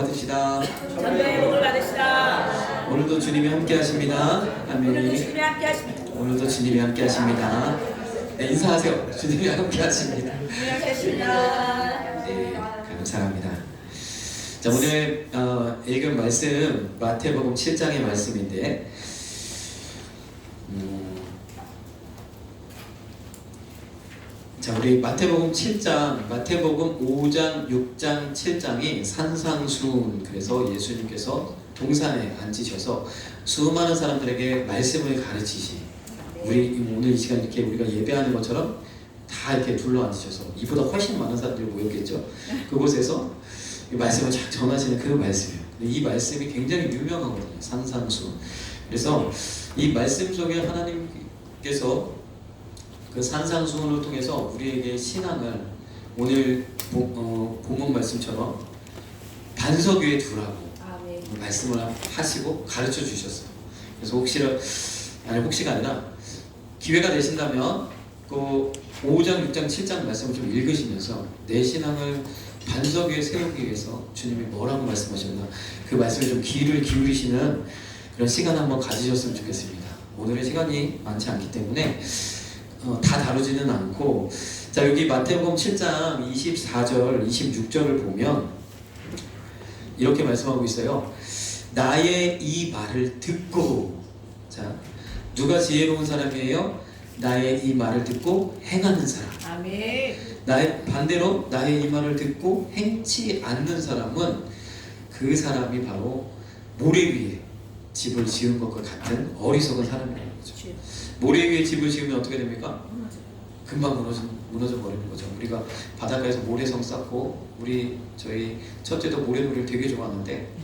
받으시다. 전도의 복을 받으시다. 오늘도 주님이 함께 하십니다. 오늘도 아멘. 주님이 함께 하십니다. 오늘도 주님이 함께 하십니다. 네, 인사하세요. 주님이 함께 하십니다. 주님이 함께 하십니다. 네, 감사합니다. 자, 오늘 읽은 말씀 마태복음 7장의 말씀인데 자, 우리 마태복음 7장, 마태복음 5장, 6장, 7장이 산상수훈. 그래서 예수님께서 동산에 앉으셔서 수많은 사람들에게 말씀을 가르치시. 우리 오늘 이 시간 이렇게 우리가 예배하는 것처럼 다 이렇게 둘러 앉으셔서 이보다 훨씬 많은 사람들이 모였겠죠. 그곳에서 이 말씀을 쫙 전하시는 그 말씀이에요. 이 말씀이 굉장히 유명하거든요. 산상수훈. 그래서 이 말씀 속에 하나님께서 그 산상수훈을 통해서 우리에게 신앙을 오늘 본문 말씀처럼 반석 위에 두라고 말씀을 하시고 가르쳐 주셨어요. 그래서 혹시가 아니라 기회가 되신다면 그 5장, 6장, 7장 말씀을 좀 읽으시면서 내 신앙을 반석 위에 세우기 위해서 주님이 뭐라고 말씀하셨나 그 말씀에 좀 귀를 기울이시는 그런 시간 한번 가지셨으면 좋겠습니다. 오늘의 시간이 많지 않기 때문에 다 다루지는 않고, 자, 여기 마태복음 7장 24절, 26절을 보면 이렇게 말씀하고 있어요. 나의 이 말을 듣고, 자, 누가 지혜로운 사람이에요? 나의 이 말을 듣고 행하는 사람. 아멘. 반대로 나의 이 말을 듣고 행치 않는 사람은 그 사람이 바로 모래 위에 집을 지은 것과 같은 어리석은 사람이라는 거죠. 모래 위에 집을 지으면 어떻게 됩니까? 금방 무너져 버리는 거죠. 우리가 바닷가에서 모래성 쌓고 저희 첫째도 모래놀이를 되게 좋아하는데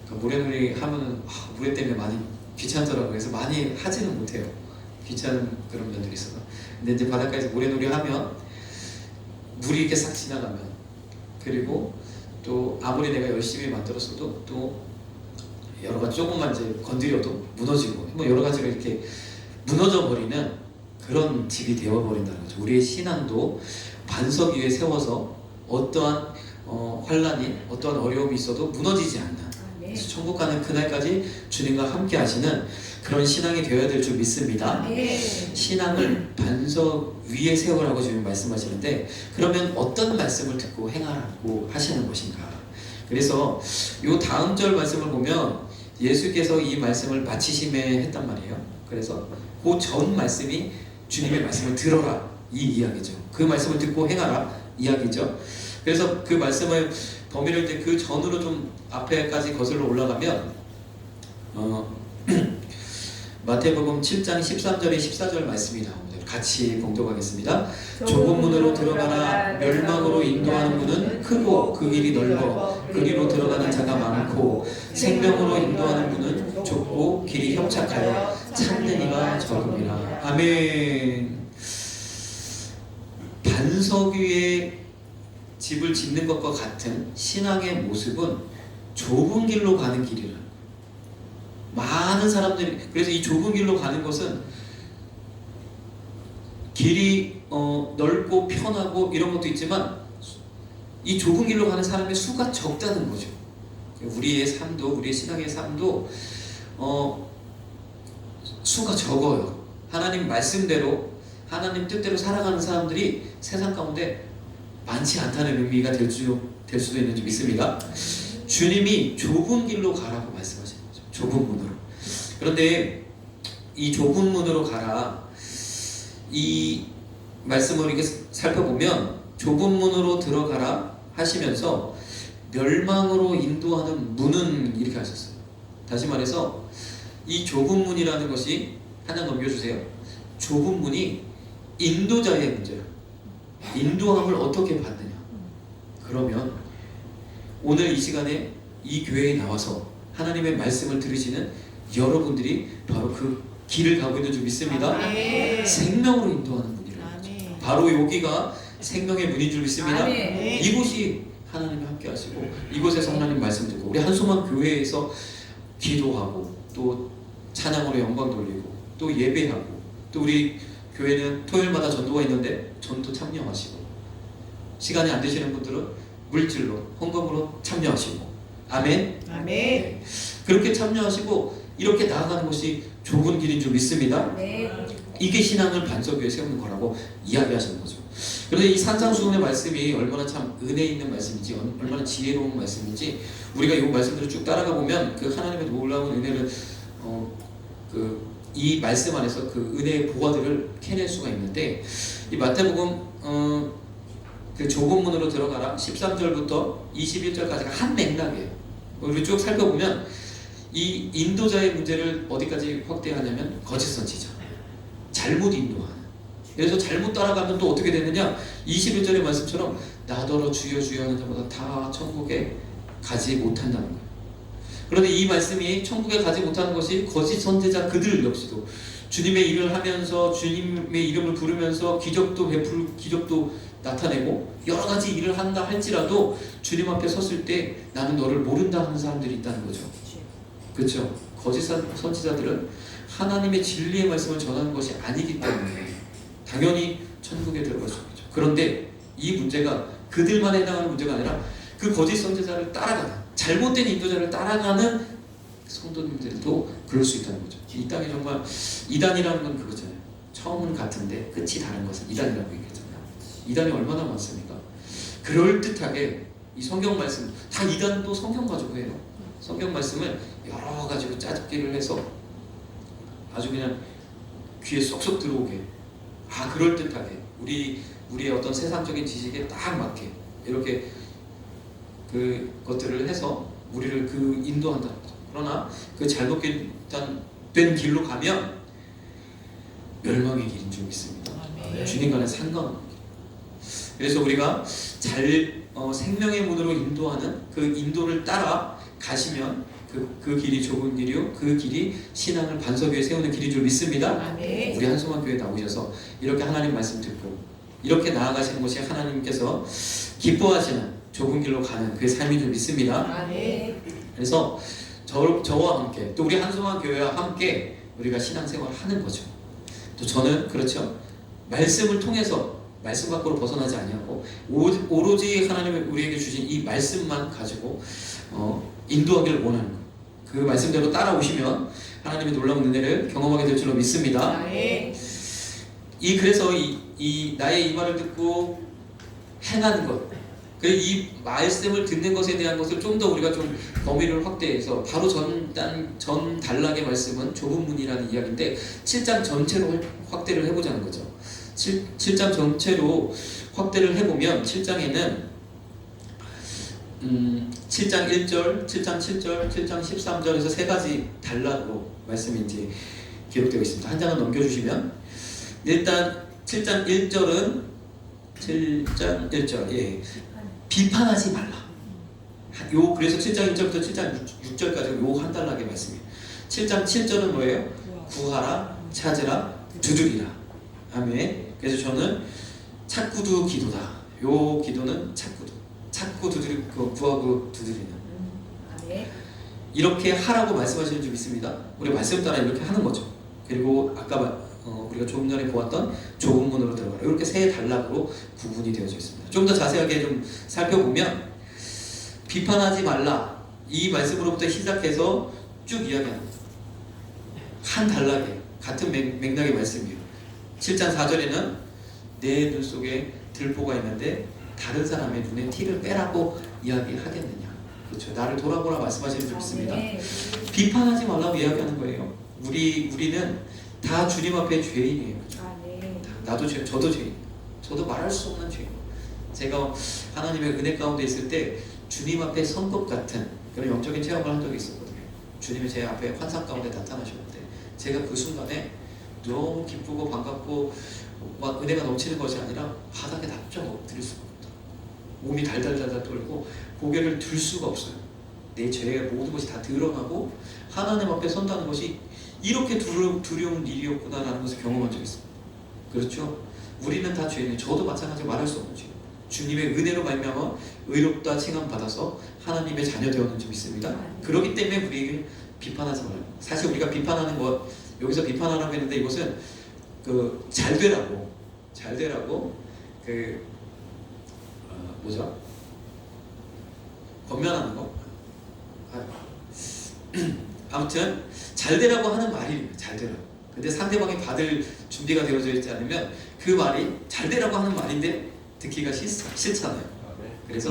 그 모래놀이 하면은 모래 때문에 많이 귀찮더라고요. 그래서 많이 하지는 못해요. 귀찮은 그런 면들이 있어서. 근데 이제 바닷가에서 모래놀이 하면 물이 이렇게 싹 지나가면, 그리고 또 아무리 내가 열심히 만들었어도 또 여러 가지 조금만 이제 건드려도 무너지고 뭐 여러 가지로 이렇게 무너져 버리는 그런 집이 되어 버린다는 거죠. 우리의 신앙도 반석 위에 세워서 어떠한 환란이, 어떠한 어려움이 있어도 무너지지 않는, 그래서 천국 가는 그날까지 주님과 함께 하시는 그런 신앙이 되어야 될 줄 믿습니다. 신앙을 반석 위에 세우라고 지금 말씀하시는데, 그러면 어떤 말씀을 듣고 행하라고 하시는 것인가? 그래서 요 다음 절 말씀을 보면 예수께서 이 말씀을 마치심에 했단 말이에요. 그래서 그 전 말씀이 주님의 말씀을 들어라 이 이야기죠. 그 말씀을 듣고 행하라 이야기죠. 그래서 그 말씀을 범위를 이제 그 전으로 좀 앞에까지 거슬러 올라가면 마태복음 7장 13절에 14절 말씀이 나옵니다. 같이 봉독하겠습니다. 좁은 문으로 들어가나 멸망으로 인도하는 문은 크고 그 길이 넓어 그리로 들어가는 자가 많고 생명으로 인도하는 문은 좁고 길이 협착하여 찾는 이가 적음이라. 아멘. 반석 위에 집을 짓는 것과 같은 신앙의 모습은 좁은 길로 가는 길이라. 많은 사람들이, 그래서 이 좁은 길로 가는 것은 길이 넓고 편하고 이런 것도 있지만 이 좁은 길로 가는 사람의 수가 적다는 거죠. 우리의 삶도, 우리의 신앙의 삶도 수가 적어요. 하나님 말씀대로, 하나님 뜻대로 살아가는 사람들이 세상 가운데 많지 않다는 의미가 될 수도 있는 줄 믿습니다. 주님이 좁은 길로 가라고 말씀하시는 거죠. 좁은 문으로. 그런데 이 좁은 문으로 가라, 이 말씀을 이렇게 살펴보면 좁은 문으로 들어가라 하시면서 멸망으로 인도하는 문은 이렇게 하셨어요. 다시 말해서 이 좁은 문이라는 것이, 하나 넘겨주세요. 좁은 문이 인도자의 문제예요. 인도함을 어떻게 받느냐. 그러면 오늘 이 시간에 이 교회에 나와서 하나님의 말씀을 들으시는 여러분들이 바로 그 길을 가고 있는 줄 믿습니다. 생명으로 인도하는 문이라는 거죠. 바로 여기가 생명의 문인 줄 믿습니다. 이곳이 하나님이 함께 하시고 이곳에서 하나님 말씀 듣고 우리 한소만 교회에서 기도하고 또 찬양으로 영광 돌리고 또 예배하고 또 우리 교회는 토요일마다 전도가 있는데 전도 참여하시고 시간이 안 되시는 분들은 물질로 헌금으로 참여하시고 아멘. 아멘. 그렇게 참여하시고 이렇게 나아가는 것이 좁은 길인 줄 믿습니다. 네. 이게 신앙을 반석 위에 세우는 거라고 이야기하시는 거죠. 그런데 이 산상수훈의 말씀이 얼마나 참 은혜 있는 말씀인지, 얼마나 지혜로운 말씀인지 우리가 이 말씀들을 쭉 따라가 보면 그 하나님의 놀라운 은혜를 이 말씀 안에서 그 은혜의 보화들을 캐낼 수가 있는데, 이 마태복음 그 좁은 문으로 들어가라 13절부터 21절까지가 한 맥락이에요. 우리 쭉 살펴보면 이 인도자의 문제를 어디까지 확대하냐면 거짓 선지자, 잘못 인도하는. 그래서 잘못 따라가면 또 어떻게 되느냐, 21절의 말씀처럼 나더러 주여 주여 하는 자보다 다 천국에 가지 못한다는 거예요. 그런데 이 말씀이 천국에 가지 못하는 것이 거짓 선지자 그들 역시도 주님의 일을 하면서 주님의 이름을 부르면서 기적도 나타내고 여러 가지 일을 한다 할지라도 주님 앞에 섰을 때 나는 너를 모른다 하는 사람들이 있다는 거죠. 그렇죠? 거짓 선지자들은 하나님의 진리의 말씀을 전하는 것이 아니기 때문에 당연히 천국에 들어갈 수 있죠. 그런데 이 문제가 그들만 해당하는 문제가 아니라 그 거짓 선지자를 따라가는, 잘못된 인도자를 따라가는 성도님들도 그럴 수 있다는 거죠. 이 땅에 정말 이단이라는 건 그거잖아요. 처음은 같은데 끝이 다른 것은 이단이라고 얘기했잖아요. 이단이 얼마나 많습니까? 그럴듯하게 이 성경 말씀, 다 이단도 성경 가지고 해요. 성경 말씀을 여러 가지로 짜집기를 해서 아주 그냥 귀에 쏙쏙 들어오게, 그럴듯하게 우리의 어떤 세상적인 지식에 딱 맞게 이렇게 그것들을 해서 우리를 인도한다는 거죠. 그러나 그 잘못된 길로 가면 멸망의 길인 줄 믿습니다. 주님과는 상관없는 길. 그래서 우리가 생명의 문으로 인도하는 그 인도를 따라 가시면 그 길이 좁은 길이요, 그 길이 신앙을 반석 위에 세우는 길인 줄 믿습니다. 우리 한송환 교회에 나오셔서 이렇게 하나님 말씀 듣고 이렇게 나아가시는 것이 하나님께서 기뻐하시는 좁은 길로 가는 그 삶인 줄 믿습니다. 그래서 저와 함께 또 우리 한송환 교회와 함께 우리가 신앙생활을 하는 거죠. 또 저는 그렇죠. 말씀을 통해서 말씀 밖으로 벗어나지 아니하고 오로지 하나님이 우리에게 주신 이 말씀만 가지고 인도하기를 원하는 거예요. 그 말씀대로 따라오시면 하나님의 놀라운 은혜를 경험하게 될 줄로 믿습니다. 그래서 이 나의 이 말을 듣고 행하는 것, 이 말씀을 듣는 것에 대한 것을 좀 더 우리가 좀 범위를 확대해서 바로 전 단락의 말씀은 좁은 문이라는 이야기인데 7장 전체로 확대를 해보자는 거죠. 7장 전체로 확대를 해보면 7장에는 7장 1절, 7장 7절, 7장 13절에서 세 가지 단락으로 말씀이 이제 기록되어 있습니다. 한 장을 넘겨주시면 일단 7장 1절은 7장 1절 비판하지 말라. 그래서 7장 1절부터 7장 6절까지 요 한 단락의 말씀이에요. 7장 7절은 뭐예요? 구하라, 찾으라, 두드리라. 아멘. 그래서 저는 찾고도 기도다. 요 기도는 찾고 두드리고 구하고 두드리는. 이렇게 하라고 말씀하시는 줄 믿습니다. 우리 말씀 따라 이렇게 하는 거죠. 그리고 아까 우리가 조금 전에 보았던 좁은 문으로 들어가라. 이렇게 세 단락으로 구분이 되어져 있습니다. 좀 더 자세하게 좀 살펴보면 비판하지 말라. 이 말씀으로부터 시작해서 쭉 이야기합니다. 한 단락에 같은 맥락의 말씀이에요. 7장 4절에는 내 눈 속에 들보가 있는데 다른 사람의 눈에 티를 빼라고 이야기하겠느냐. 그렇죠. 나를 돌아보라 말씀하시는 줄 믿습니다. 비판하지 말라고 이야기하는 거예요. 우리는 다 주님 앞에 죄인이에요. 나도 죄, 저도 죄인. 저도 말할 수 없는 죄인. 제가 하나님의 은혜 가운데 있을 때 주님 앞에 선 것 같은 그런 영적인 체험을 한 적이 있었거든요. 주님이 제 앞에 환상 가운데 나타나셨는데 제가 그 순간에 너무 기쁘고 반갑고 막 은혜가 넘치는 것이 아니라 바닥에 납작 엎드릴 수가 없다. 몸이 달달달달 떨고 고개를 들 수가 없어요. 내 죄의 모든 것이 다 드러나고 하나님 앞에 선다는 것이 이렇게 두려운 일이었구나라는 것을 경험한 적이 있습니다. 그렇죠? 우리는 다 죄인이에요. 저도 마찬가지로 말할 수 없는 죄. 주님의 은혜로 말미암아 의롭다 칭함 받아서 하나님의 자녀 되었는 줄 믿습니다. 그렇기 때문에 우리에게 비판하지 말아요. 사실 우리가 비판하는 것, 여기서 비판하라고 했는데 이것은 잘 되라고 권면하는 거, 아무튼 잘 되라고 하는 말이 잘 되라고. 근데 상대방이 받을 준비가 되어져 있지 않으면 그 말이 잘 되라고 하는 말인데 듣기가 싫잖아요. 그래서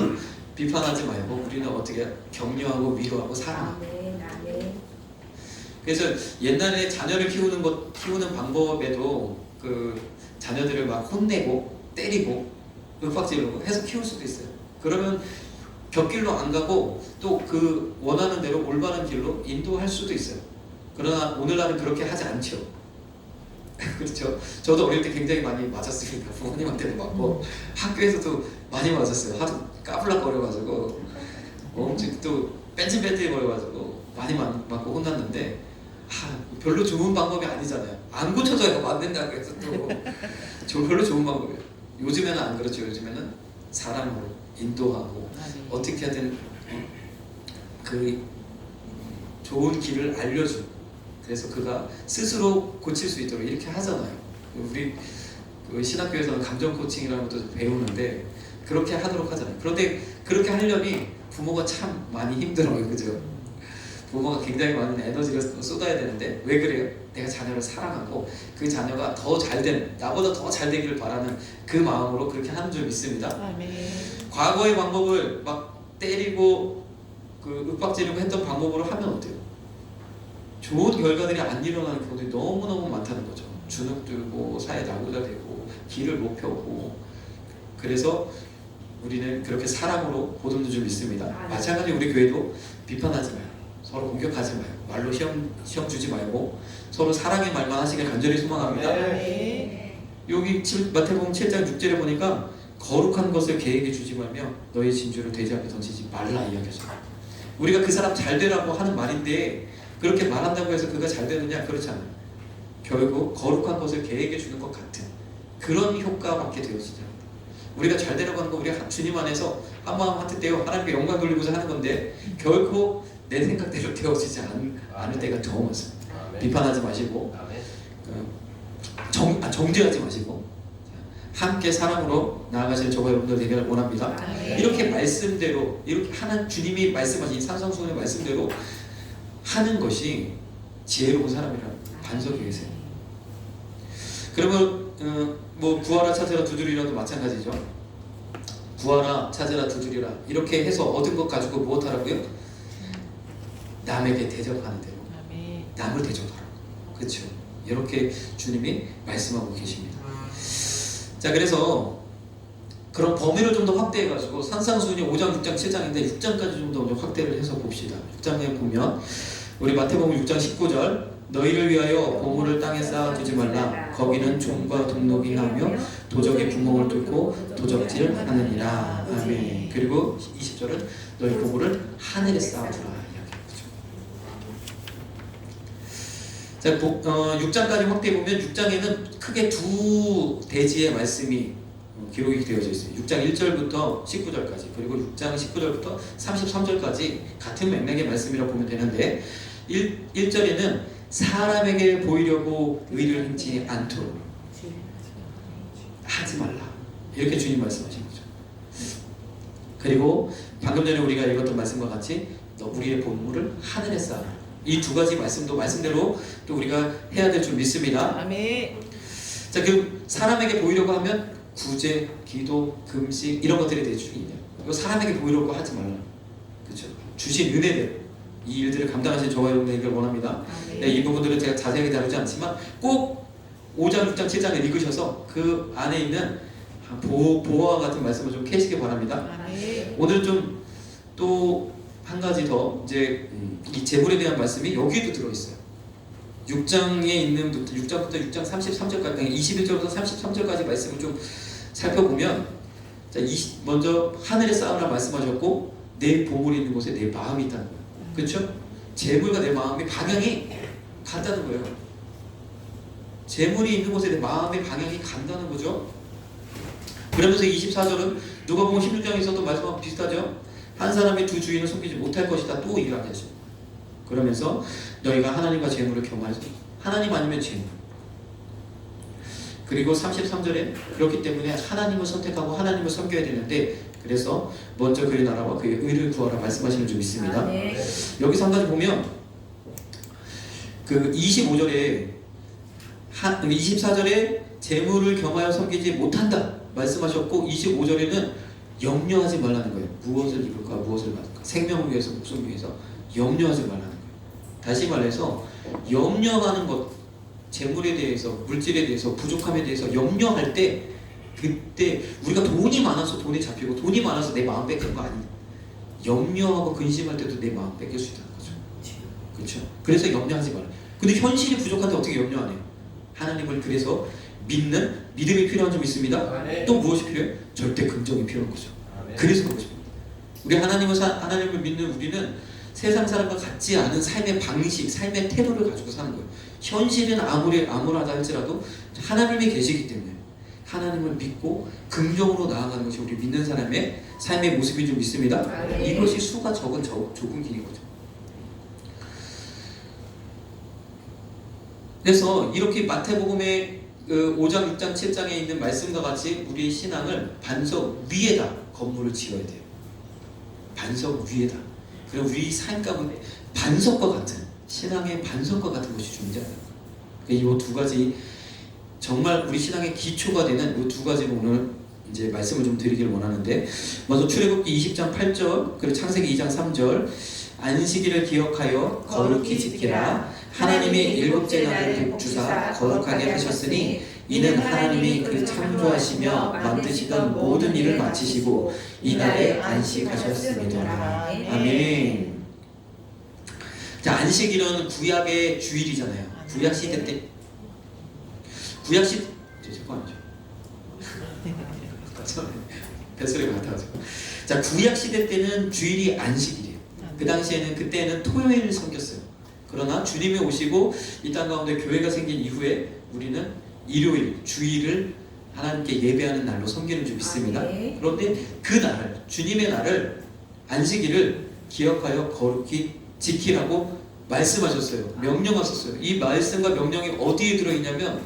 비판하지 말고 우리는 어떻게 격려하고 위로하고 사랑하고. 그래서 옛날에 자녀를 키우는 방법에도 그 자녀들을 막 혼내고 때리고 윽박지르고 해서 키울 수도 있어요. 그러면 곁길로 안 가고 또 그 원하는 대로 올바른 길로 인도할 수도 있어요. 그러나 오늘날은 그렇게 하지 않죠. 그렇죠. 저도 어릴 때 굉장히 많이 맞았습니다. 부모님한테도 맞고 학교에서도 많이 맞았어요. 하도 까불락거려가지고 또 뺀질뺀질거려가지고 많이 맞고 혼났는데 별로 좋은 방법이 아니잖아요. 안 고쳐져야 맞는다고 해서 또 별로 좋은 방법이에요. 요즘에는 안 그렇죠. 요즘에는 사람으로 인도하고 어떻게든 그 좋은 길을 알려주고 그래서 그가 스스로 고칠 수 있도록 이렇게 하잖아요. 우리 그 신학교에서는 감정 코칭이라는 것도 배우는데 그렇게 하도록 하잖아요. 그런데 그렇게 하려니 부모가 참 많이 힘들어요. 그죠? 부모가 굉장히 많은 에너지를 쏟아야 되는데 왜 그래요? 내가 자녀를 사랑하고 그 자녀가 더 잘된, 나보다 더 잘 되기를 바라는 그 마음으로 그렇게 하는 줄 믿습니다. 과거의 방법을 막 때리고 그 윽박지르고 했던 방법으로 하면 어때요? 좋은 결과들이 안 일어나는 경우들이 너무너무 많다는 거죠. 주눅 들고 사회 낙오자 되고 길을 못 펴고. 그래서 우리는 그렇게 사랑으로 보듬는 줄 믿습니다. 마찬가지 우리 교회도 비판하지 마요. 서로 공격하지 마요. 말로 시험 주지 말고 서로 사랑의 말만 하시길 간절히 소망합니다. 여기 마태복음 7장 6절에 보니까 거룩한 것을 계획해 주지 말며 너의 진주를 돼지 앞에 던지지 말라 이야기하죠. 우리가 그 사람 잘 되라고 하는 말인데 그렇게 말한다고 해서 그가 잘 되느냐? 그렇지 않아요. 결국 거룩한 것을 계획해 주는 것 같은 그런 효과밖에 되어지지 않아요. 우리가 잘 되라고 하는 거 우리가 주님 안에서 한마음 한뜻대요 하나님께 영광 돌리고자 하는 건데 결코 내 생각대로 되어지지 않을 때가 더 많습니다. 비판하지 마시고 정죄하지 마시고 함께 사랑으로 나아가실 저와 여러분들 되기를 원합니다. 이렇게 말씀대로 이렇게 하는 주님이 말씀하신 산상수훈의 말씀대로 하는 것이 지혜로운 사람이라는 반석이 계세요. 그러면 뭐 구하라 찾으라 두드리라도 마찬가지죠. 구하라 찾으라 두드리라 이렇게 해서 얻은 것 가지고 무엇하라고요? 남에게 대접하는 대로 남을 대접하라고. 그렇죠. 이렇게 주님이 말씀하고 계십니다. 자, 그래서 그런 범위를 좀 더 확대해가지고 산상수훈이 5장, 6장, 7장인데 6장까지 좀 더 확대를 해서 봅시다. 6장에 보면 우리 마태복음 6장 19절 너희를 위하여 보물을 땅에 쌓아두지 말라. 거기는 종과 동록이 하며 도적이 구멍을 뚫고 도적질 하느니라. 아멘. 그리고 20절은 너희 보물을 하늘에 쌓아두라. 자, 6장까지 확대해보면 6장에는 크게 두 대지의 말씀이 기록이 되어져 있어요. 6장 1절부터 19절까지 그리고 6장 19절부터 33절까지 같은 맥락의 말씀이라고 보면 되는데 1절에는 사람에게 보이려고 의를 행치 않도록 하지 말라 이렇게 주님 말씀하신 거죠. 그리고 방금 전에 우리가 읽었던 말씀과 같이 너 우리의 보물을 하늘에 쌓아. 이 두 가지 말씀도 말씀대로 또 우리가 해야 될 줄 믿습니다. 아멘. 자, 그 사람에게 보이려고 하면 구제, 기도, 금식 이런 것들에 대해 주의해요. 이거 사람에게 보이려고 하지 말라. 그렇죠? 주신 은혜대로 이 일들을 감당하신 저와 여러분에게 원합니다. 네, 이 부분들은 제가 자세하게 다루지 않지만 꼭 5장, 6장, 7장을 읽으셔서 그 안에 있는 보호와 같은 말씀을 좀 캐시기 바랍니다. 오늘 좀 또 한 가지 더 이제 이 재물에 대한 말씀이 여기에도 들어있어요. 6장에 있는 6장부터 6장 33절까지 21절부터 33절까지 말씀을 좀 살펴보면 자, 먼저 하늘에 쌓으라 말씀하셨고 내 보물이 있는 곳에 내 마음이 있다는 거예요. 그렇죠? 재물과 내 마음의 방향이 간다는 거예요. 재물이 있는 곳에 내 마음의 방향이 간다는 거죠. 그러면서 24절은 누가복음 16장에서도 말씀하고 비슷하죠. 한 사람의 두 주인을 섬기지 못할 것이다 또 이야기하죠. 그러면서 너희가 하나님과 재물을 겸하지 하나님 아니면 재물. 그리고 33절에 그렇기 때문에 하나님을 선택하고 하나님을 섬겨야 되는데 그래서 먼저 그의 나라와 그의 의를 구하라 말씀하시는 좀 있습니다. 아멘. 여기서 한 가지 보면 그 25절에 24절에 재물을 겸하여 섬기지 못한다 말씀하셨고 25절에는 염려하지 말라는 거예요. 무엇을 입을까 무엇을 받을까 생명을 위해서 목숨을 위해서 염려하지 말라는 거예요. 다시 말해서 염려하는 것 재물에 대해서 물질에 대해서 부족함에 대해서 염려할 때 그때 우리가 돈이 많아서 돈에 잡히고 돈이 많아서 내 마음 뺏기는 거 아니에요. 염려하고 근심할 때도 내 마음 뺏길 수 있다는 거죠. 그렇죠? 그래서 염려하지 말아요. 근데 현실이 부족한데 어떻게 염려 안 해요? 하나님을 그래서 믿는 믿음이 필요한 점이 있습니다. 아멘. 또 무엇이 필요해요? 절대 긍정이 필요한 거죠. 아멘. 그래서 그런 것입니다. 우리 하나님을 믿는 우리는 세상 사람과 같지 않은 삶의 방식, 삶의 태도를 가지고 사는 거예요. 현실은 암울하다 할지라도 하나님이 계시기 때문에 하나님을 믿고 긍정으로 나아가는 것이 우리 믿는 사람의 삶의 모습인 줄 믿습니다. 아멘. 이것이 수가 적은 좁은 길인 거죠. 그래서 이렇게 마태복음의 5장, 6장, 7장에 있는 말씀과 같이 우리의 신앙을 반석 위에다 건물을 지어야 돼요. 반석 위에다. 그럼 우리 삶 가운데 반석과 같은 신앙의 반석과 같은 것이 존재하는 거예요. 이 두 가지 정말 우리 신앙의 기초가 되는 이 두 가지를 오늘 이제 말씀을 좀 드리기를 원하는데 먼저 출애굽기 20장 8절 그리고 창세기 2장 3절 안식일을 기억하여 거룩히 지키라 하나님이 일곱째 날을 복주사 거룩하게 하셨으니 이는 하나님이 그 창조하시며 만드시던 모든 일을 마치시고 이날에 안식하셨습니다. 아멘. 자, 안식일은 구약의 주일이잖아요. 구약 시대 때 구약 시대 잠깐만요. 뱃소리가 같아가지고. 자, 구약 시대 때는 주일이 안식일이에요. 그 당시에는 그때는 토요일을 섬겼어요. 그러나 주님이 오시고 이 땅 가운데 교회가 생긴 이후에 우리는 일요일, 주일을 하나님께 예배하는 날로 섬기는 줄 믿습니다. 그런데 그 날을 주님의 날을 안식일을 기억하여 거룩히 지키라고 말씀하셨어요. 명령하셨어요. 이 말씀과 명령이 어디에 들어있냐면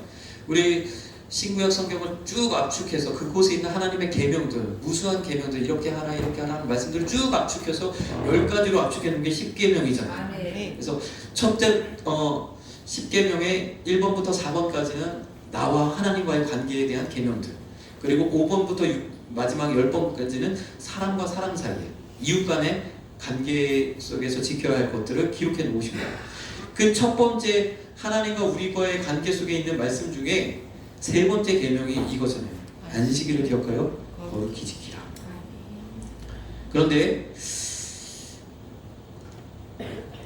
우리 신구약 성경을 쭉 압축해서 그곳에 있는 하나님의 계명들, 무수한 계명들 이렇게 하라 이렇게 하라 하는 말씀들을 쭉 압축해서 10가지로 압축해 놓은 게 10계명이잖아요. 그래서 첫째 10계명의 1번부터 4번까지는 나와 하나님과의 관계에 대한 계명들, 그리고 5번부터 마지막 10번까지는 사람과 사람 사이에 이웃 간의 관계 속에서 지켜야 할 것들을 기록해 놓으신 거예요. 그 첫 번째 하나님과 우리과의 관계 속에 있는 말씀 중에 세 번째 계명이 이거잖아요. 안식일을 기억하여 거룩히 지키라. 그런데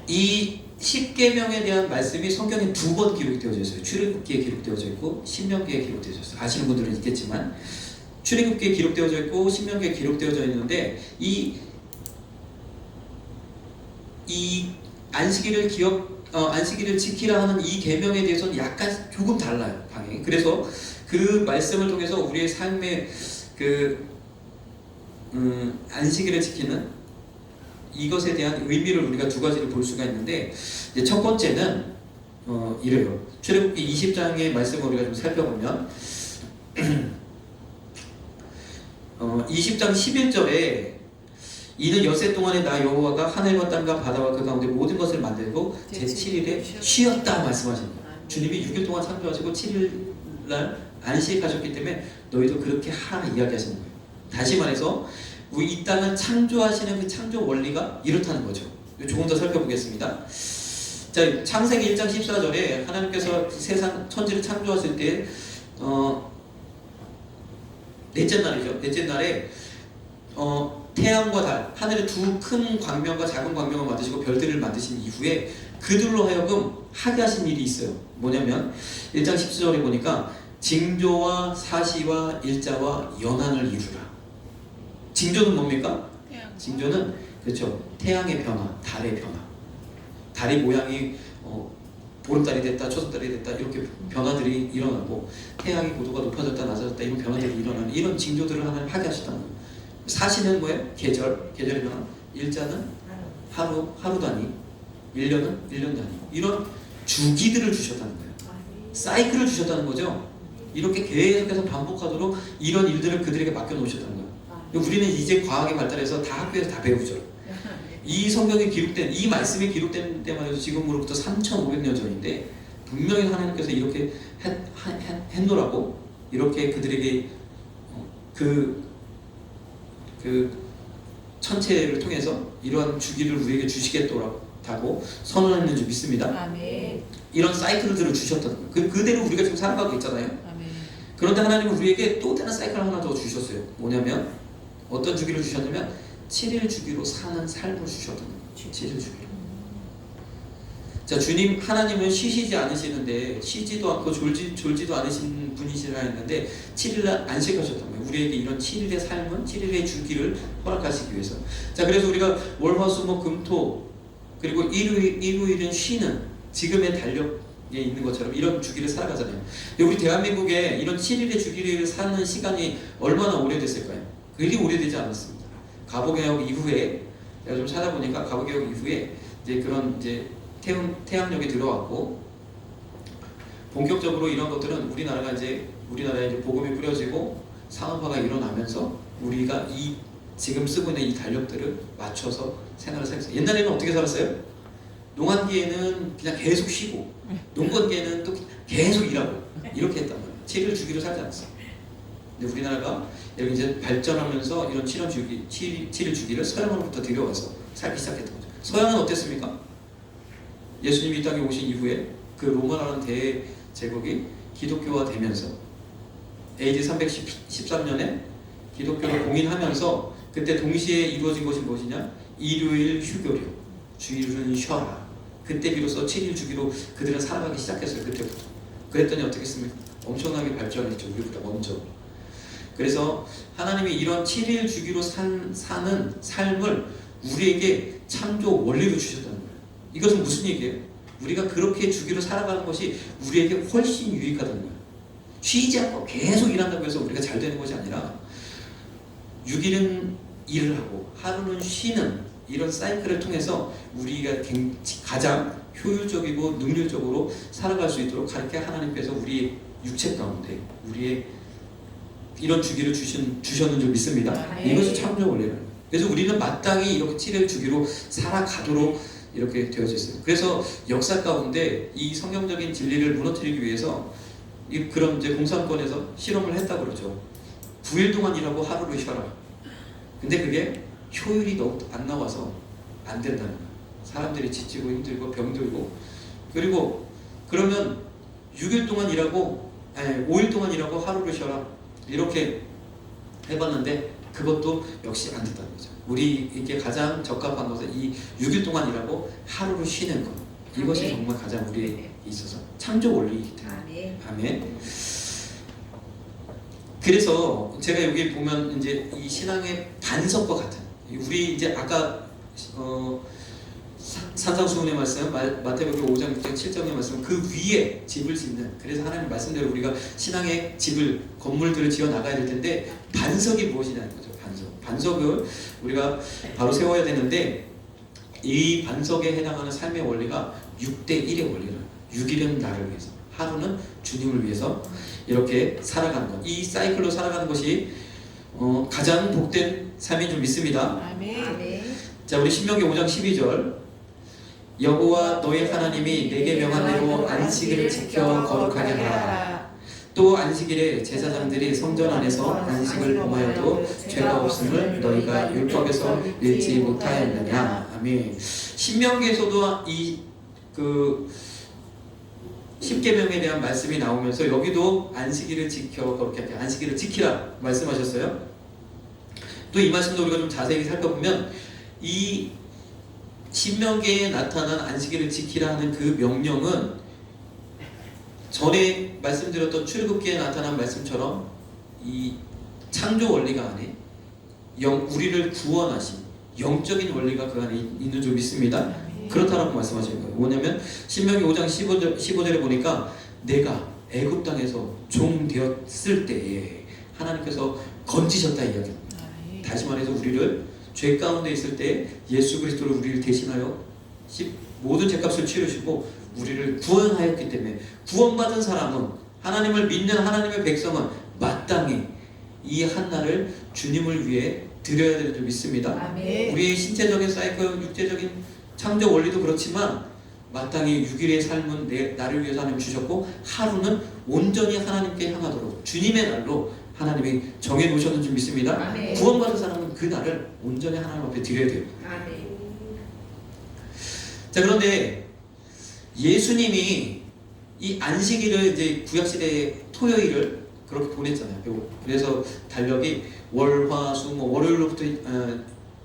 이 10계명에 대한 말씀이 성경에 2번 기록되어져 있어요. 출애굽기에 기록되어져 있고 신명기에 기록되어져 있어요. 아시는 분들은 있겠지만 출애굽기에 기록되어져 있고 신명기에 기록되어져 있는데 이 안식일을 지키라 하는 이 계명에 대해서는 약간 조금 달라요, 방향이. 그래서 그 말씀을 통해서 우리의 삶의 안식일을 지키는 이것에 대한 의미를 우리가 두 가지를 볼 수가 있는데 이제 첫 번째는 이래요. 출애굽기 20장의 말씀을 우리가 좀 살펴보면 20장 11절에 이는 엿새 동안에 나 여호와가 하늘과 땅과 바다와 그 가운데 모든 것을 만들고 제7일에 쉬었다 말씀하십니다. 주님이 6일 동안 창조하시고 7일날 안식하셨기 때문에 너희도 그렇게 하라 이야기하시는 거예요. 다시 말해서 이 땅을 창조하시는 그 창조 원리가 이렇다는 거죠. 조금 더 살펴보겠습니다. 자, 창세기 1장 14절에 하나님께서 세상 천지를 창조하실 때 넷째 날이죠. 넷째 날에 태양과 달, 하늘의 두 큰 광명과 작은 광명을 만드시고 별들을 만드신 이후에 그들로 하여금 하게 하신 일이 있어요. 뭐냐면 1장 10절에 보니까 징조와 사시와 일자와 연한을 이루라. 징조는 뭡니까? 징조는 그렇죠. 태양의 변화, 달의 변화. 달의 모양이 보름달이 됐다, 초석달이 됐다 이렇게 변화들이 일어나고 태양의 고도가 높아졌다, 낮아졌다 이런 변화들이 일어나는 이런 징조들을 하나님 하게 하셨다는 거예요. 사시는 뭐예요? 계절의 변화. 일자는 하루 단위. 1년은 1년 단위. 이런 주기들을 주셨다는 거예요. 사이클을 주셨다는 거죠. 이렇게 계속해서 반복하도록 이런 일들을 그들에게 맡겨 놓으셨다는 거예요. 우리는 이제 과학이 발달해서 다 학교에서 다 배우죠. 이 성경에 기록된, 이 말씀이 기록된 때만 해도 지금으로부터 3,500년 전인데 분명히 하나님께서 이렇게 했노라고, 이렇게 그들에게 그 천체를 통해서 이러한 주기를 우리에게 주시겠다고 선언했는 줄 믿습니다. 아멘. 이런 사이클들을 주셨다는 거예요. 그대로 우리가 지금 살아가고 있잖아요. 아멘. 그런데 하나님은 우리에게 또 다른 사이클 하나 더 주셨어요. 뭐냐면 어떤 주기를 주셨냐면 7일 주기로 사는 삶을 주셨다는 거예요. 7일 주기로. 자, 주님 하나님은 쉬시지 않으시는데, 쉬지도 않고 졸지도 않으신 분이시라 했는데 7일날 안식하셨단 말이에요. 우리에게 이런 7일의 삶은, 7일의 주기를 허락하시기 위해서. 자, 그래서 우리가 월, 화, 수, 목, 금, 토, 그리고 일요일은 쉬는 지금의 달력에 있는 것처럼 이런 주기를 살아가잖아요. 우리 대한민국에 이런 7일의 주기를 사는 시간이 얼마나 오래됐을까요? 그리 오래되지 않았습니다. 가보개혁 이후에, 내가 좀 찾아보니까 가보개혁 이후에 이제 그런 이제 태양력이 들어왔고, 본격적으로 이런 것들은 우리나라에 이제 복음이 뿌려지고 산업화가 일어나면서 우리가 이 지금 쓰고 있는 이 달력들을 맞춰서 생활을 살았어요. 옛날에는 어떻게 살았어요? 농한기에는 그냥 계속 쉬고, 농건기에는 또 계속 일하고, 이렇게 했단 말이에요. 7일 주기로 살지 않았어요. 근데 우리나라가 이렇게 이제 발전하면서 이런 7일 주기를 서양으로부터 들여와서 살기 시작했던 거죠. 서양은 어땠습니까? 예수님이 이 땅에 오신 이후에 그 로마라는 대제국이 기독교화 되면서 AD 313년에 기독교를 공인하면서 그때 동시에 이루어진 것이 무엇이냐? 일요일 휴교령, 주일은 쉬어라. 그때 비로소 7일 주기로 그들은 살아가기 시작했어요. 그때부터. 그랬더니 어떻게 했습니까? 엄청나게 발전했죠. 우리보다 먼저. 그래서 하나님이 이런 7일 주기로 사는 삶을 우리에게 창조 원리로 주셨다는 거예요. 이것은 무슨 얘기예요? 우리가 그렇게 주기로 살아가는 것이 우리에게 훨씬 유익하다는 거예요. 쉬지 않고 계속 일한다고 해서 우리가 잘 되는 것이 아니라 6일은 일을 하고 하루는 쉬는 이런 사이클을 통해서 우리가 가장 효율적이고 능률적으로 살아갈 수 있도록 그렇게 하나님께서 우리의 육체 가운데 우리의 이런 주기를 주셨는 줄 믿습니다. 이것이 창조 원리라는 거예요. 그래서 우리는 마땅히 이렇게 7일 주기로 살아가도록 이렇게 되어져 있어요. 그래서 역사 가운데 이 성경적인 진리를 무너뜨리기 위해서 그런 이제 공산권에서 실험을 했다 그러죠. 9일 동안 일하고 하루를 쉬어라. 근데 그게 효율이 너무 안 나와서 안 된다는 거예요. 사람들이 지치고 힘들고 병들고, 그리고 그러면 6일 동안 일하고 5일 동안 일하고 하루를 쉬어라. 이렇게 해봤는데 그것도 역시 안 됐다는 거죠. 우리에게 가장 적합한 것은 이 6일 동안 일하고 하루를 쉬는 것. 이것이 정말 가장 우리에 있어서 창조 원리이기 때문에. 아멘. 그래서 제가 여기 보면 이제 이 신앙의 반석과 같은, 우리 이제 아까 산상수훈의 말씀, 마태복음 5장 6장 7장의 말씀, 그 위에 집을 짓는, 그래서 하나님 말씀대로 우리가 신앙의 집을, 건물들을 지어 나가야 될 텐데 반석이 무엇이냐는 거죠. 반석을 우리가 바로 세워야 되는데, 이 반석에 해당하는 삶의 원리가 6대1의 원리를, 6일은 나를 위해서, 하루는 주님을 위해서 이렇게 살아가는 것, 이 사이클로 살아가는 것이 가장 복된 삶인 줄 믿습니다. 아멘. 자, 우리 신명기 5장 12절, 여호와 너희 하나님이 내게 명한 대로 안식일을 지켜 거룩하게 하라. 또 안식일에 제사장들이 성전 안에서 안식을 범하여도 죄가 없음을 너희가 율법에서 읽지 못하였느냐. 아멘. 신명기에서도 이 십계명에 대한 말씀이 나오면서 여기도 안식일을 지켜 거룩하게, 안식일을 지키라 말씀하셨어요. 또 이 말씀도 우리가 좀 자세히 살펴보면 이 신명기에 나타난 안식일을 지키라 하는 그 명령은 전에 말씀드렸던 출애굽기에 나타난 말씀처럼 이 창조 원리가 안에 우리를 구원하신 영적인 원리가 그 안에 있는 줄 믿습니다. 그렇다라고 말씀하시는 거예요. 뭐냐면 신명기 5장 15절에 보니까 내가 애굽 땅에서 종 되었을 때에 하나님께서 건지셨다 이야기합니다. 다시 말해서 우리를 죄 가운데 있을 때 예수 그리스도를 우리를 대신하여 모든 죄값을 치르시고 우리를 구원하였기 때문에 구원받은 사람은, 하나님을 믿는 하나님의 백성은 마땅히 이 한 날을 주님을 위해 드려야 되는 줄 믿습니다. 아멘. 우리의 신체적인 사이클, 육체적인 창조 원리도 그렇지만 마땅히 6일의 삶은 나를 위해서 하나님 주셨고 하루는 온전히 하나님께 향하도록 주님의 날로 하나님이 정해 놓으셨는 줄 믿습니다. 아멘. 구원받은 사람은 그 날을 온전히 하나님 앞에 드려야 돼요. 아멘. 자, 그런데 예수님이 이 안식일을 이제 구약시대의 토요일을 그렇게 보냈잖아요. 그래서 달력이 월, 화, 수, 목, 월요일부터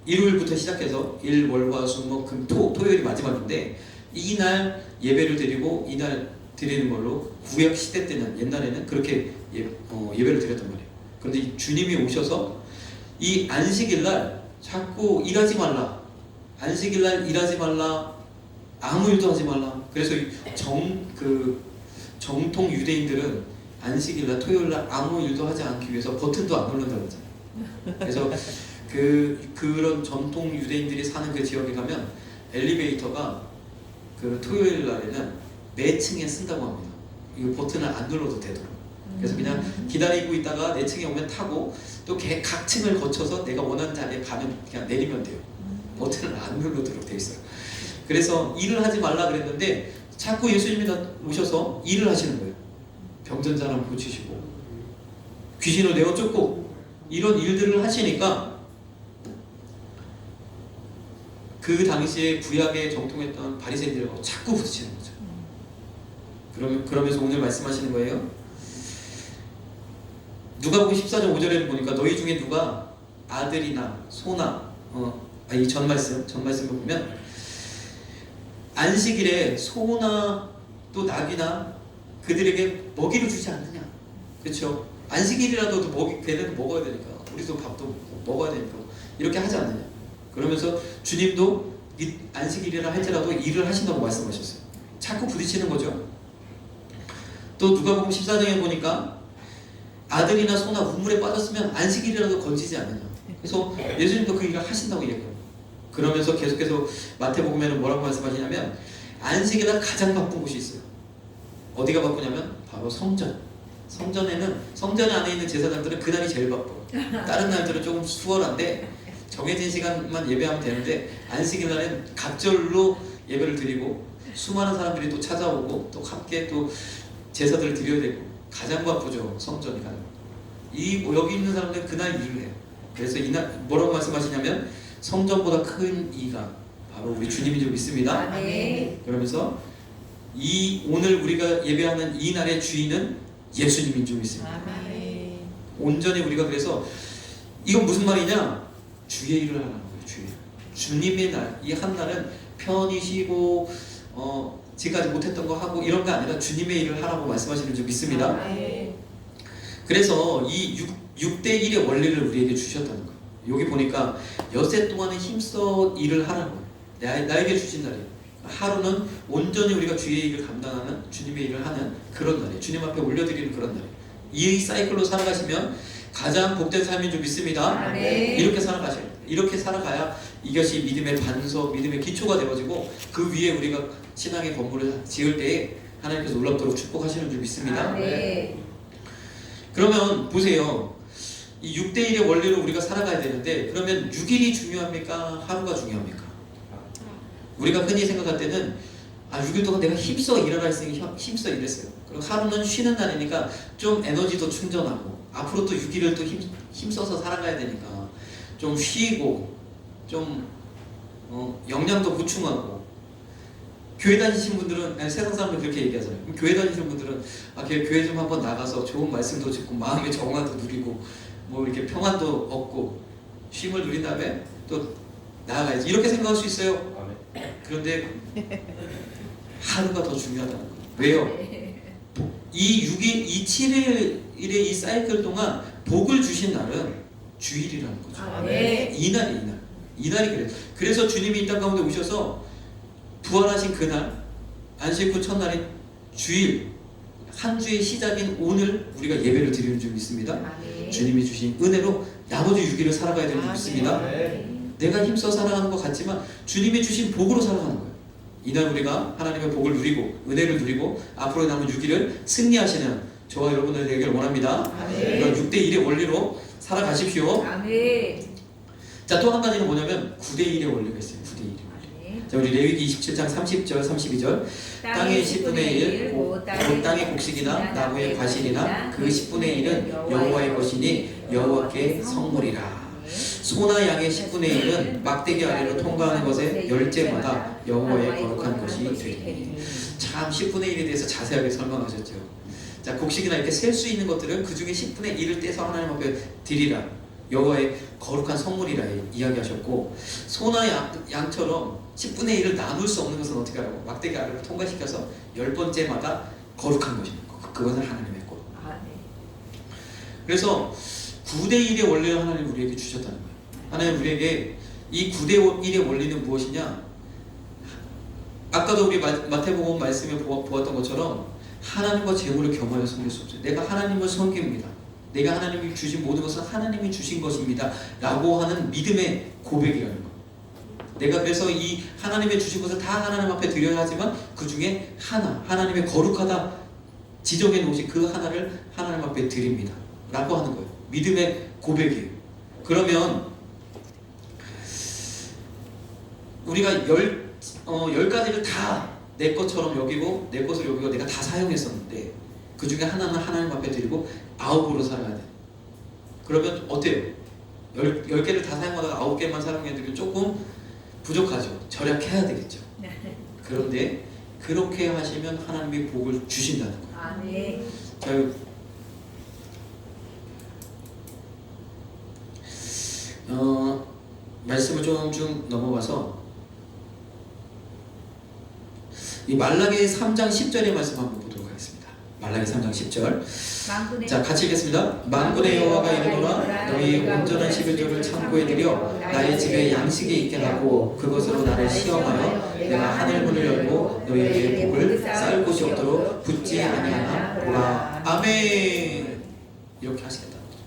일요일부터 시작해서 일, 월, 화, 수, 목, 금, 토, 토요일이 마지막인데 이날 예배를 드리고 이날 드리는 걸로 구약시대 때는 옛날에는 그렇게 예배를 드렸단 말이에요. 그런데 이 주님이 오셔서 이 안식일날 자꾸 일하지 말라, 안식일날 일하지 말라, 아무 일도 하지 말라. 그래서 정통 유대인들은 안식일날 토요일날 아무 일도 하지 않기 위해서 버튼도 안 누른다고 하잖아요. 그래서 그런 전통 유대인들이 사는 그 지역에 가면 엘리베이터가 그 토요일 날에는 내 층에 쓴다고 합니다. 이 버튼을 안 눌러도 되도록. 그래서 그냥 기다리고 있다가 내 층에 오면 타고 또 각 층을 거쳐서 내가 원하는 자리에 가면 그냥 내리면 돼요. 버튼을 안 누르도록 돼 있어요. 그래서 일을 하지 말라 그랬는데 자꾸 예수님이 오셔서 일을 하시는 거예요. 병든 사람 고치시고 귀신을 내어 쫓고 이런 일들을 하시니까 그 당시에 구약에 정통했던 바리새인들하고 자꾸 부딪히는 거죠. 그러면서 오늘 말씀하시는 거예요. 누가복음 14장 5절에 보니까 너희 중에 누가 아들이나 소나 이 전 말씀을 보면 안식일에 소나 또 낙이나 그들에게 먹이를 주지 않느냐. 그렇죠? 안식일이라도 걔네도 먹어야 되니까 우리도 밥도 먹어야 되니까 이렇게 하지 않느냐. 그러면서 주님도 안식일이라 할지라도 일을 하신다고 말씀하셨어요. 자꾸 부딪히는 거죠. 또 누가복음 14장에 보니까 아들이나 소나 우물에 빠졌으면 안식일이라도 건지지 않느냐. 그래서 예수님도 그 일을 하신다고 얘기해요. 그러면서 계속해서 마태복음에는 뭐라고 말씀하시냐면 안식일날 가장 바쁜 곳이 있어요. 어디가 바쁘냐면 바로 성전. 성전 안에 있는 제사장들은 그날이 제일 바빠요. 다른 날들은 조금 수월한데 정해진 시간만 예배하면 되는데 안식일날은 갑절로 예배를 드리고 수많은 사람들이 또 찾아오고 또 함께 또 제사들을 드려야 되고 가장 바쁘죠. 성전이 가장 바쁘죠. 여기 있는 사람들은 그날 일을 해요. 그래서 이날 뭐라고 말씀하시냐면 성전보다 큰 이가 바로 우리 주님인 줄 믿습니다. 아멘. 그러면서 오늘 우리가 예배하는 이 날의 주인은 예수님인 줄 믿습니다. 아멘. 온전히 우리가 그래서 이건 무슨 말이냐? 주의 일을 하는 거예요. 주의. 주님의 날, 이 한 날은 편히 쉬고 지금까지 못했던 거 하고 이런 게 아니라 주님의 일을 하라고 말씀하시는 줄 믿습니다. 아멘. 그래서 이 6대 1의 원리를 우리에게 주셨다는 거예요. 여기 보니까 엿새 동안은 힘써 일을 하라는 거예요. 나에게 주신 날이에요. 하루는 온전히 우리가 주의 일을 감당하는 주님의 일을 하는 그런 날이에요. 주님 앞에 올려드리는 그런 날이에요. 이 사이클로 살아가시면 가장 복된 삶인 줄 믿습니다. 아멘. 이렇게 살아가셔야 돼요. 이렇게 살아가야 이것이 믿음의 반석, 믿음의 기초가 되어지고 그 위에 우리가 신앙의 건물을 지을 때에 하나님께서 놀랍도록 축복하시는 줄 믿습니다. 아멘. 그러면 보세요. 이 6대1의 원리로 우리가 살아가야 되는데 그러면 6일이 중요합니까? 하루가 중요합니까? 우리가 흔히 생각할 때는 6일 동안 내가 힘써 일하라 했으니 힘써 일했어요. 그리고 하루는 쉬는 날이니까 좀 에너지도 충전하고 앞으로 또 6일을 또 힘써서 살아가야 되니까 좀 쉬고 좀 영양도 보충하고 교회 다니신 분들은 세상 사람들 그렇게 얘기하잖아요. 그럼 교회 다니시는 분들은 교회 좀 한번 나가서 좋은 말씀도 듣고 마음의 정화도 누리고 뭐 이렇게 평안도 얻고 쉼을 누린 다음에 또 나아가야지 이렇게 생각할 수 있어요. 그런데 하루가 더 중요하다는 거예요. 왜요? 이 6일, 이 7일의 이 사이클 동안 복을 주신 날은 주일이라는 거죠. 아멘. 이날이 그래요. 그래서 주님이 이 땅 가운데 오셔서 부활하신 그날 안식 후 첫날인 주일 한 주의 시작인 오늘 우리가 예배를 드리는 줄 믿습니다. 아멘. 주님이 주신 은혜로 나머지 6일을 살아가야 되는 줄 믿습니다. 내가 힘써 살아가는 것 같지만 주님이 주신 복으로 살아가는 거예요. 이날 우리가 하나님의 복을 누리고 은혜를 누리고 앞으로 남은 6일을 승리하시는 저와 여러분들 되기를 원합니다. 아멘. 이런 6대1의 원리로 살아가십시오. 아멘. 자, 또 한 가지는 뭐냐면 9대1의 원리가 있어요. 9대1의 원리. 자, 우리 레위기 27장 30절 32절 땅의 10분의 1 곧 땅의 곡식이나 나무의 과실이나 그 10분의 1은 여호와의 것이니 여호와께 성물이라. 소나 양의 10분의 1은 막대기 아래로 통과하는 것의 열째마다 여호와의 거룩한 것이 되리니. 참 10분의 1에 대해서 자세하게 설명하셨죠. 자, 곡식이나 이렇게 셀 수 있는 것들은 그 중에 10분의 1을 떼서 하나님 앞에 드리라. 여호와의 거룩한 성물이라 이야기하셨고, 소나 양처럼 10분의 1을 나눌 수 없는 것은 어떻게 하라고? 막대기 아래로 통과시켜서 10번째마다 거룩한 것입니다. 그것은 하나님의 것. 그래서 9대1의 원리를 하나님 우리에게 주셨다는 거예요. 하나님 우리에게 이 9대1의 원리는 무엇이냐? 아까도 우리 마태복음 말씀에 보았던 것처럼 하나님과 재물을 겸하여 섬길 수 없어요. 내가 하나님을 섬깁니다. 내가 하나님이 주신 모든 것은 하나님이 주신 것입니다 라고 하는 믿음의 고백이라는 거예요. 내가 그래서 이 하나님의 주신 것을 다 하나님 앞에 드려야 하지만 그 중에 하나, 하나님의 거룩하다 지정해 놓으신 그 하나를 하나님 앞에 드립니다 라고 하는 거예요. 믿음의 고백이에요. 그러면 우리가 열 가지를 다 내 것처럼 여기고 내 것을 여기고 내가 다 사용했었는데 그 중에 하나는 하나님 앞에 드리고 9으로 살아야 돼. 그러면 어때요? 10개를 다 사용하다가 9개만 사용해드리면 조금 부족하죠. 절약해야 되겠죠. 그런데 그렇게 하시면 하나님이 복을 주신다는 거예요. 아멘. 자, 말씀을 좀 넘어가서 이 말라기 3장 10절의 말씀 한번 보도록 하겠습니다. 말라기 3장 10절. 자, 같이 읽겠습니다. 만군의 여호와가 이르노라 너희 온전한 11조를 창고에 들여 나의 집에 양식이 있게 하고 그것으로 나를 시험하여 내가 하늘 문을 열고 너희에게 복을 쌓을 곳이 없도록 붙지 아니하나 보라. 아멘. 이렇게 하시겠다는 거죠.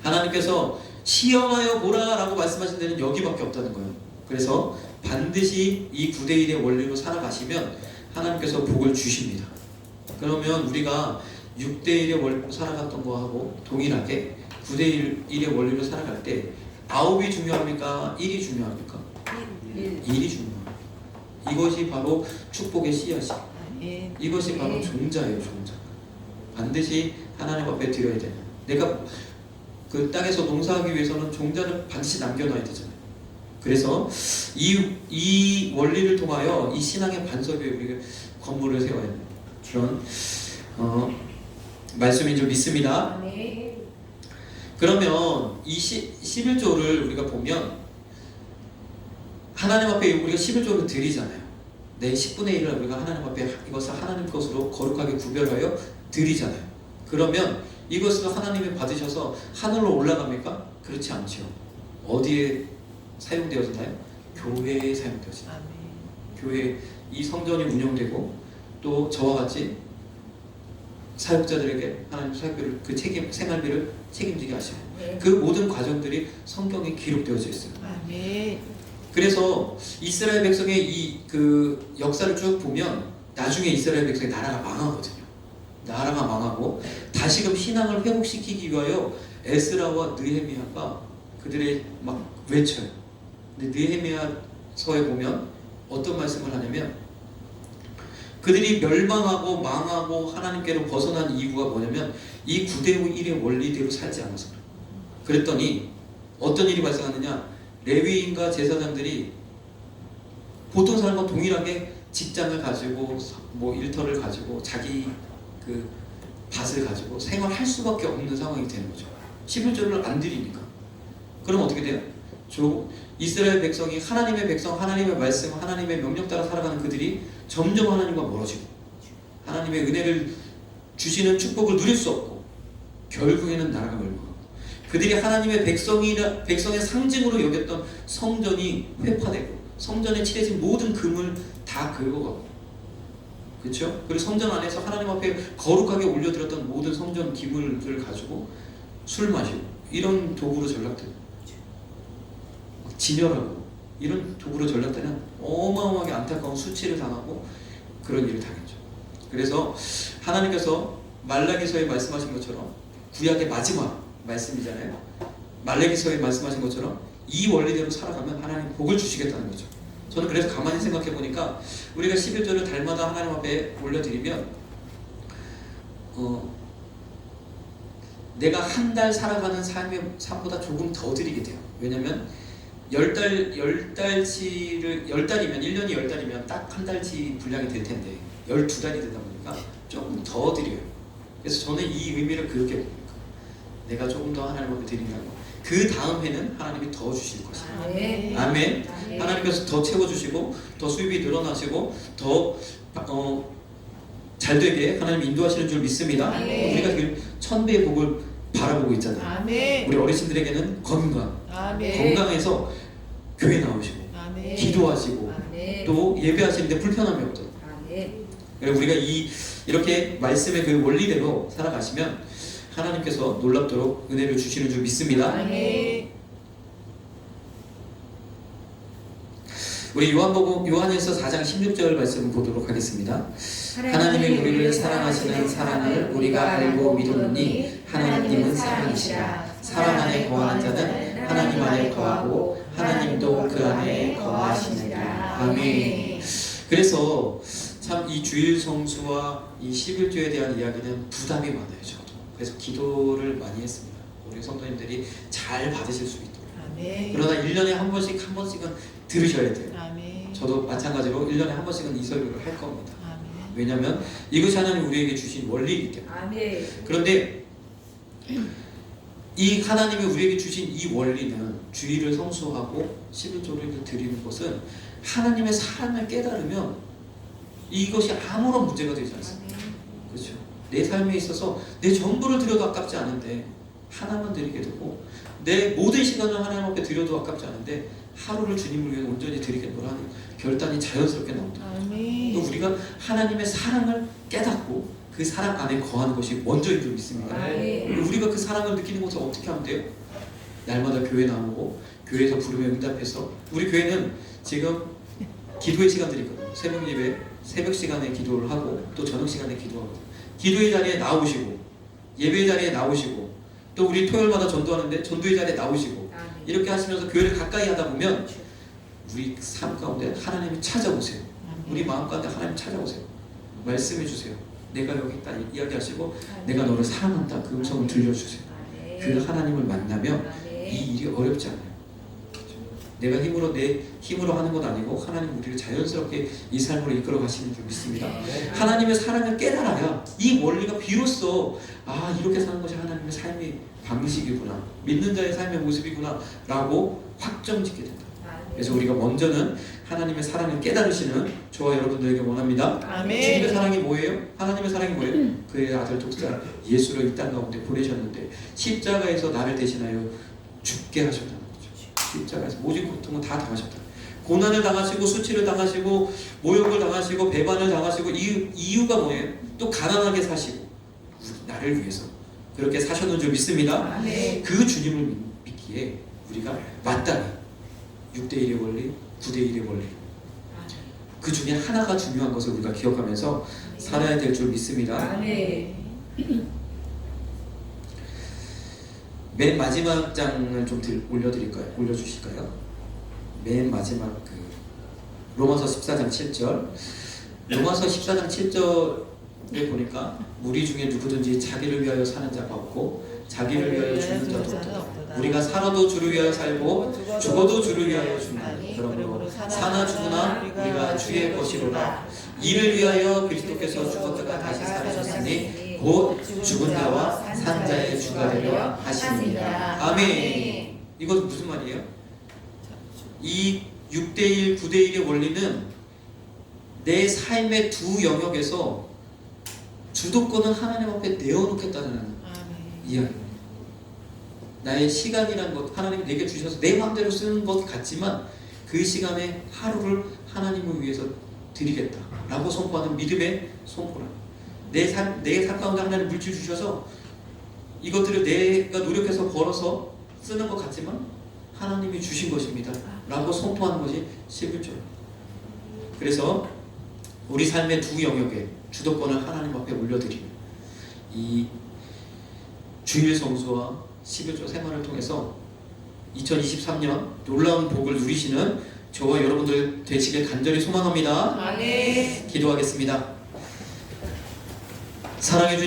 하나님께서 시험하여 보라 라고 말씀하신 데는 여기밖에 없다는 거예요. 그래서 반드시 이 9대1의 원리로 살아가시면 하나님께서 복을 주십니다. 그러면 우리가 6대1의 원리로 살아갔던 거하고 동일하게 9대1의 원리로 살아갈 때 9이 중요합니까? 1이 중요합니까? 1이 중요합니다. 이것이 바로 축복의 씨앗이에요. 이것이 바로 종자예요. 종자. 반드시 하나님 앞에 드려야 되는. 내가 그 땅에서 농사하기 위해서는 종자를 반드시 남겨놔야 되잖아요. 그래서 이 원리를 통하여 이 신앙의 반석 위에 우리가 건물을 세워야 돼요. 그런 말씀인 줄 믿습니다. 그러면 이 11조를 우리가 보면 하나님 앞에 우리가 11조를 드리잖아요. 내 10분의 1을 우리가 하나님 앞에 이것을 하나님 것으로 거룩하게 구별하여 드리잖아요. 그러면 이것을 하나님이 받으셔서 하늘로 올라갑니까? 그렇지 않죠. 어디에 사용되어지나요? 교회에 사용되어집니다. 교회 이 성전이 운영되고 또 저와 같이 사역자들에게 하나님 사역비를 그 생활비를 책임지게 하시고 그 모든 과정들이 성경에 기록되어져 있어요. 그래서 이스라엘 백성의 이 그 역사를 쭉 보면 나중에 이스라엘 백성의 나라가 망하거든요. 나라가 망하고 다시금 신앙을 회복시키기 위하여 에스라와 느헤미야가 그들의 막 외쳐요. 근데 느헤미야서에 보면 어떤 말씀을 하냐면 그들이 멸망하고 망하고 하나님께로 벗어난 이유가 뭐냐면 이 9대1의 원리대로 살지 않아서 그랬더니 어떤 일이 발생하느냐. 레위인과 제사장들이 보통 사람과 동일하게 직장을 가지고 뭐 일터를 가지고 자기 그 밭을 가지고 생활할 수밖에 없는 상황이 되는 거죠. 11조를 안 드리니까. 그럼 어떻게 돼요? 이스라엘 백성이 하나님의 백성, 하나님의 말씀, 하나님의 명령 따라 살아가는 그들이 점점 하나님과 멀어지고 하나님의 은혜를 주시는 축복을 누릴 수 없고 결국에는 나라가 멸망하고 그들이 하나님의 백성의 상징으로 여겼던 성전이 회파되고 성전에 칠해진 모든 금을 다 긁어가고 그렇죠? 그리고 성전 안에서 하나님 앞에 거룩하게 올려드렸던 모든 성전 기물들을 가지고 술 마시고 이런 도구로 전락되고 진열하고 이런 도구로 전락되는 어마어마하게 안타까운 수치를 당하고 그런 일을 당했죠. 그래서 하나님께서 말라기서에 말씀하신 것처럼 구약의 마지막 말씀이잖아요. 말레기서에 말씀하신 것처럼 이 원리대로 살아가면 하나님 복을 주시겠다는 거죠. 저는 그래서 가만히 생각해 보니까 우리가 11조를 달마다 하나님 앞에 올려드리면 내가 한 달 살아가는 삶보다 조금 더 드리게 돼요. 왜냐면 10달이면 1년이 10달이면 딱 한 달치 분량이 될 텐데 12달이 되다 보니까 조금 더 드려요. 그래서 저는 이 의미를 그렇게 봅니다. 내가 조금 더 하나님 앞에 드린다고 그 다음 해는 하나님이 더 주실 것이다. 아멘. 아멘. 하나님께서 더 채워주시고 더 수입이 늘어나시고 더 잘되게 하나님 인도하시는 줄 믿습니다. 아멘. 우리가 지금 1000배의 복을 바라보고 있잖아요. 아멘. 우리 어르신들에게는 건강, 아멘. 건강해서 교회 나오시고 아멘. 기도하시고 아멘. 또 예배하시는데 불편함이 없도록. 아멘. 그리고 우리가 이렇게 말씀의 그 원리대로 살아가시면 하나님께서 놀랍도록 은혜를 주시는 줄 믿습니다. 아멘. 우리 요한에서 4장 16절 말씀을 보도록 하겠습니다. 하나님이 우리를 사랑하시는 사랑을 우리가 알고 믿었노니 하나님은 사랑이시라. 사랑 안에 거하는 자는 하나님 안에 거하고 하나님도 그 안에 거하시니라. 아멘. 그래서 참 이 주일 성수와 이 11조에 대한 이야기는 부담이 많아요. 저도. 그래서 기도를 많이 했습니다. 우리 성도님들이 잘 받으실 수 있도록. 아멘. 그러나 1년에 한 번씩은 들으셔야 돼요. 아멘. 저도 마찬가지로 1년에 한 번씩은 이 설교를 할 겁니다. 아멘. 왜냐하면 이것이 하나님 우리에게 주신 원리이기 때문에. 아멘. 그런데 이 하나님이 우리에게 주신 이 원리는 주일을 성수하고 11조를 드리는 것은 하나님의 사랑을 깨달으면 이것이 아무런 문제가 되지 않습니다. 그렇죠? 내 삶에 있어서 내 전부를 드려도 아깝지 않은데 하나만 드리게 되고 내 모든 시간을 하나님 앞에 드려도 아깝지 않은데 하루를 주님을 위해 온전히 드리겠노라는 결단이 자연스럽게 나온다. 아멘. 또 우리가 하나님의 사랑을 깨닫고 그 사랑 안에 거하는 것이 먼저인 줄 믿습니다. 아멘. 우리가 그 사랑을 느끼는 것을 어떻게 하면 돼요? 날마다 교회 나오고 교회에서 부르면 응답해서 우리 교회는 지금 기도의 시간들이 있거든요. 새벽 예배, 새벽 시간에 기도를 하고 또 저녁 시간에 기도하거든요. 기도의 자리에 나오시고 예배의 자리에 나오시고 또 우리 토요일마다 전도하는데 전도의 자리에 나오시고 아멘. 이렇게 하시면서 교회를 가까이 하다 보면 우리 삶 가운데 하나님이 찾아오세요. 우리 마음 가운데 하나님 찾아오세요. 말씀해 주세요. 내가 여기 있다 이야기하시고 내가 너를 사랑한다 그 음성을 들려주세요. 그 하나님을 만나면 이 일이 어렵지 않아요. 내가 내 힘으로 하는 건 아니고 하나님 우리를 자연스럽게 이 삶으로 이끌어 가시는 줄 믿습니다. 하나님의 사랑을 깨달아야 이 원리가 비로소 이렇게 사는 것이 하나님의 삶의 방식이구나, 믿는 자의 삶의 모습이구나 라고 확정짓게 된다. 그래서 우리가 먼저는 하나님의 사랑을 깨달으시는 저와 여러분들에게 원합니다. 아멘. 주님의 사랑이 뭐예요? 하나님의 사랑이 뭐예요? 그의 아들 독자 예수를 이 땅 가운데 보내셨는데 십자가에서 나를 대신하여 죽게 하셨다는 거죠. 십자가에서 모든 고통은 다 당하셨다. 고난을 당하시고 수치를 당하시고 모욕을 당하시고 배반을 당하시고 이유가 뭐예요? 또 가난하게 사시고 나를 위해서 그렇게 사셨는 줄 믿습니다. 아멘. 그 주님을 믿기에 우리가 마땅히 6대1의 원리, 9대1의 원리 그 중에 하나가 중요한 것을 우리가 기억하면서 살아야 될 줄 믿습니다. 아멘. 맨 마지막 장을 좀 올려드릴까요? 올려주실까요? 맨 마지막 로마서 14장 7절. 로마서 14장 7절에 보니까 우리 중에 누구든지 자기를 위하여 사는 자가 없고 자기를 위하여 죽는 자도 없다. 우리가 살아도 주를 위하여 살고 죽어도 주를 위하여 죽는다. 그러므로 사나 죽으나 우리가 주의 것이로라. 이를 위하여 그리스도께서 죽었다가 다시 살아셨으니 곧 죽은 자와 산 자의 주가 되려 하십니다. 아멘. 이것은 무슨 말이에요? 이 6대1, 9대1의 원리는 내 삶의 두 영역에서 주도권을 하나님 앞에 내어놓겠다는 이야기입니다. 나의 시간이라는 것 하나님이 내게 주셔서 내 마음대로 쓰는 것 같지만 그 시간에 하루를 하나님을 위해서 드리겠다라고 선포하는 믿음의 선포랍니다. 내 삶 가운데 하나님 물질 주셔서 이것들을 내가 노력해서 벌어서 쓰는 것 같지만 하나님이 주신 것입니다 라고 선포하는 것이 11조. 그래서 우리 삶의 두 영역에 주도권을 하나님 앞에 올려드리는 이 주일 성수와 11조 생활을 통해서 2023년 놀라운 복을 누리시는 저와 여러분들 되시길 간절히 소망합니다. 아멘. 기도하겠습니다. 사랑해 주님